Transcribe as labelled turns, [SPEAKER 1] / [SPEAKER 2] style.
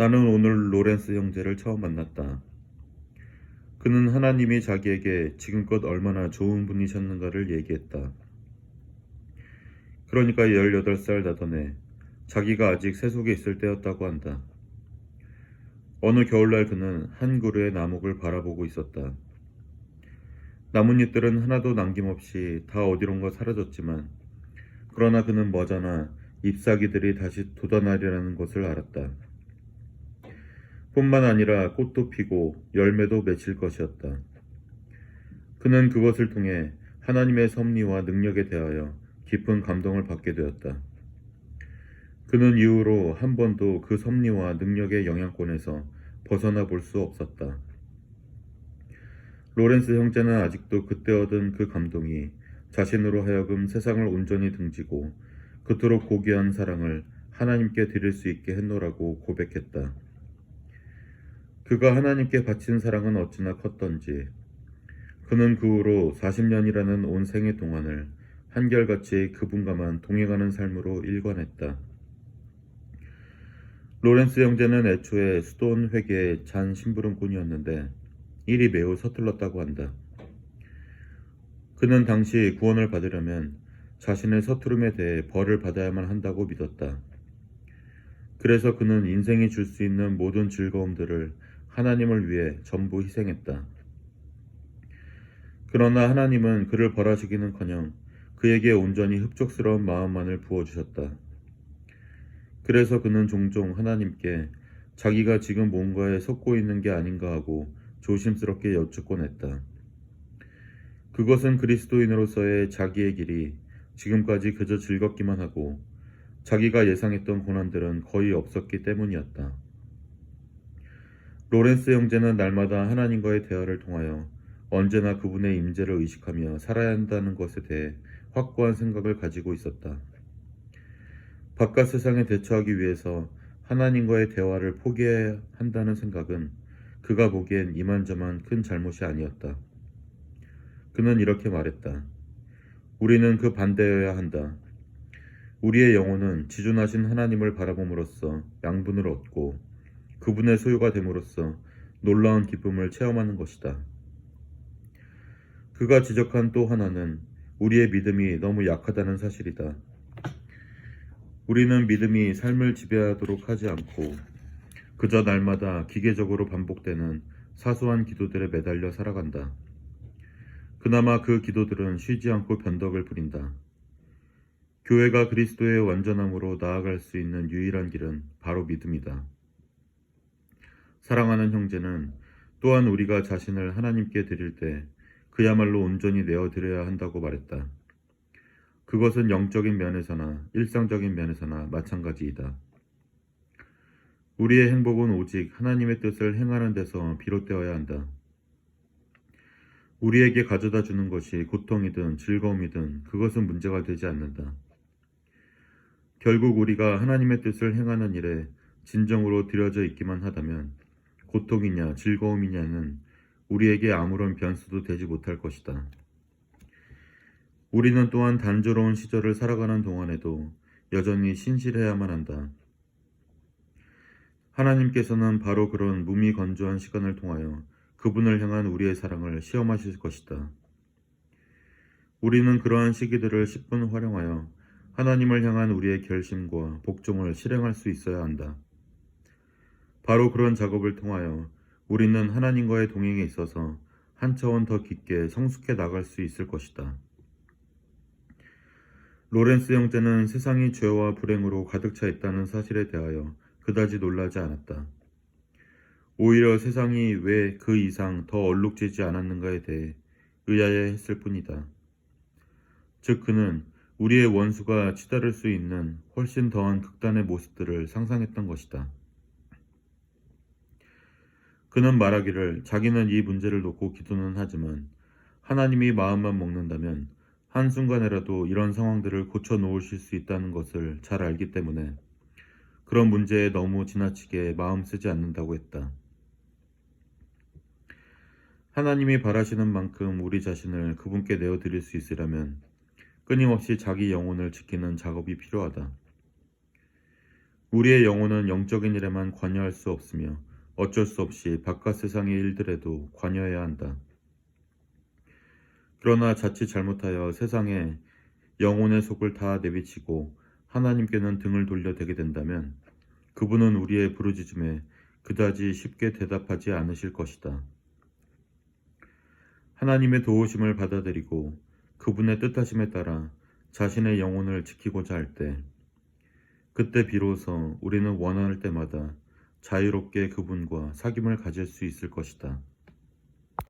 [SPEAKER 1] 나는 오늘 로렌스 형제를 처음 만났다. 그는 하나님이 자기에게 지금껏 얼마나 좋은 분이셨는가를 얘기했다. 그러니까 18살 나던 해, 자기가 아직 세속에 있을 때였다고 한다. 어느 겨울날 그는 한 그루의 나목을 바라보고 있었다. 나뭇잎들은 하나도 남김없이 다 어디론가 사라졌지만, 그러나 그는 머지않아 잎사귀들이 다시 돋아나리라는 것을 알았다. 뿐만 아니라 꽃도 피고 열매도 맺힐 것이었다. 그는 그것을 통해 하나님의 섭리와 능력에 대하여 깊은 감동을 받게 되었다. 그는 이후로 한 번도 그 섭리와 능력의 영향권에서 벗어나 볼 수 없었다. 로렌스 형제는 아직도 그때 얻은 그 감동이 자신으로 하여금 세상을 온전히 등지고 그토록 고귀한 사랑을 하나님께 드릴 수 있게 했노라고 고백했다. 그가 하나님께 바친 사랑은 어찌나 컸던지 그는 그 후로 40년이라는 온 생애 동안을 한결같이 그분과만 동행하는 삶으로 일관했다. 로렌스 형제는 애초에 수도원 회계의 잔 심부름꾼이었는데 일이 매우 서툴렀다고 한다. 그는 당시 구원을 받으려면 자신의 서투름에 대해 벌을 받아야만 한다고 믿었다. 그래서 그는 인생이 줄 수 있는 모든 즐거움들을 하나님을 위해 전부 희생했다. 그러나 하나님은 그를 벌하시기는커녕 그에게 온전히 흡족스러운 마음만을 부어주셨다. 그래서 그는 종종 하나님께 자기가 지금 뭔가에 속고 있는 게 아닌가 하고 조심스럽게 여쭙곤 했다. 그것은 그리스도인으로서의 자기의 길이 지금까지 그저 즐겁기만 하고 자기가 예상했던 고난들은 거의 없었기 때문이었다. 로렌스 형제는 날마다 하나님과의 대화를 통하여 언제나 그분의 임재를 의식하며 살아야 한다는 것에 대해 확고한 생각을 가지고 있었다. 바깥 세상에 대처하기 위해서 하나님과의 대화를 포기해야 한다는 생각은 그가 보기엔 이만저만 큰 잘못이 아니었다. 그는 이렇게 말했다. 우리는 그 반대여야 한다. 우리의 영혼은 지존하신 하나님을 바라봄으로써 양분을 얻고 그분의 소유가 됨으로써 놀라운 기쁨을 체험하는 것이다. 그가 지적한 또 하나는 우리의 믿음이 너무 약하다는 사실이다. 우리는 믿음이 삶을 지배하도록 하지 않고 그저 날마다 기계적으로 반복되는 사소한 기도들에 매달려 살아간다. 그나마 그 기도들은 쉬지 않고 변덕을 부린다. 교회가 그리스도의 완전함으로 나아갈 수 있는 유일한 길은 바로 믿음이다. 사랑하는 형제는 또한 우리가 자신을 하나님께 드릴 때 그야말로 온전히 내어드려야 한다고 말했다. 그것은 영적인 면에서나 일상적인 면에서나 마찬가지이다. 우리의 행복은 오직 하나님의 뜻을 행하는 데서 비롯되어야 한다. 우리에게 가져다 주는 것이 고통이든 즐거움이든 그것은 문제가 되지 않는다. 결국 우리가 하나님의 뜻을 행하는 일에 진정으로 들여져 있기만 하다면 고통이냐 즐거움이냐는 우리에게 아무런 변수도 되지 못할 것이다. 우리는 또한 단조로운 시절을 살아가는 동안에도 여전히 신실해야만 한다. 하나님께서는 바로 그런 무미건조한 시간을 통하여 그분을 향한 우리의 사랑을 시험하실 것이다. 우리는 그러한 시기들을 10분 활용하여 하나님을 향한 우리의 결심과 복종을 실행할 수 있어야 한다. 바로 그런 작업을 통하여 우리는 하나님과의 동행에 있어서 한 차원 더 깊게 성숙해 나갈 수 있을 것이다. 로렌스 형제는 세상이 죄와 불행으로 가득 차 있다는 사실에 대하여 그다지 놀라지 않았다. 오히려 세상이 왜 그 이상 더 얼룩지지 않았는가에 대해 의아해했을 뿐이다. 즉 그는 우리의 원수가 치달을 수 있는 훨씬 더한 극단의 모습들을 상상했던 것이다. 그는 말하기를 자기는 이 문제를 놓고 기도는 하지만 하나님이 마음만 먹는다면 한순간에라도 이런 상황들을 고쳐놓으실 수 있다는 것을 잘 알기 때문에 그런 문제에 너무 지나치게 마음 쓰지 않는다고 했다. 하나님이 바라시는 만큼 우리 자신을 그분께 내어드릴 수 있으려면 끊임없이 자기 영혼을 지키는 작업이 필요하다. 우리의 영혼은 영적인 일에만 관여할 수 없으며 어쩔 수 없이 바깥 세상의 일들에도 관여해야 한다. 그러나 자칫 잘못하여 세상에 영혼의 속을 다 내비치고 하나님께는 등을 돌려대게 된다면 그분은 우리의 부르짖음에 그다지 쉽게 대답하지 않으실 것이다. 하나님의 도우심을 받아들이고 그분의 뜻하심에 따라 자신의 영혼을 지키고자 할 때, 그때 비로소 우리는 원할 때마다 자유롭게 그분과 사귐을 가질 수 있을 것이다.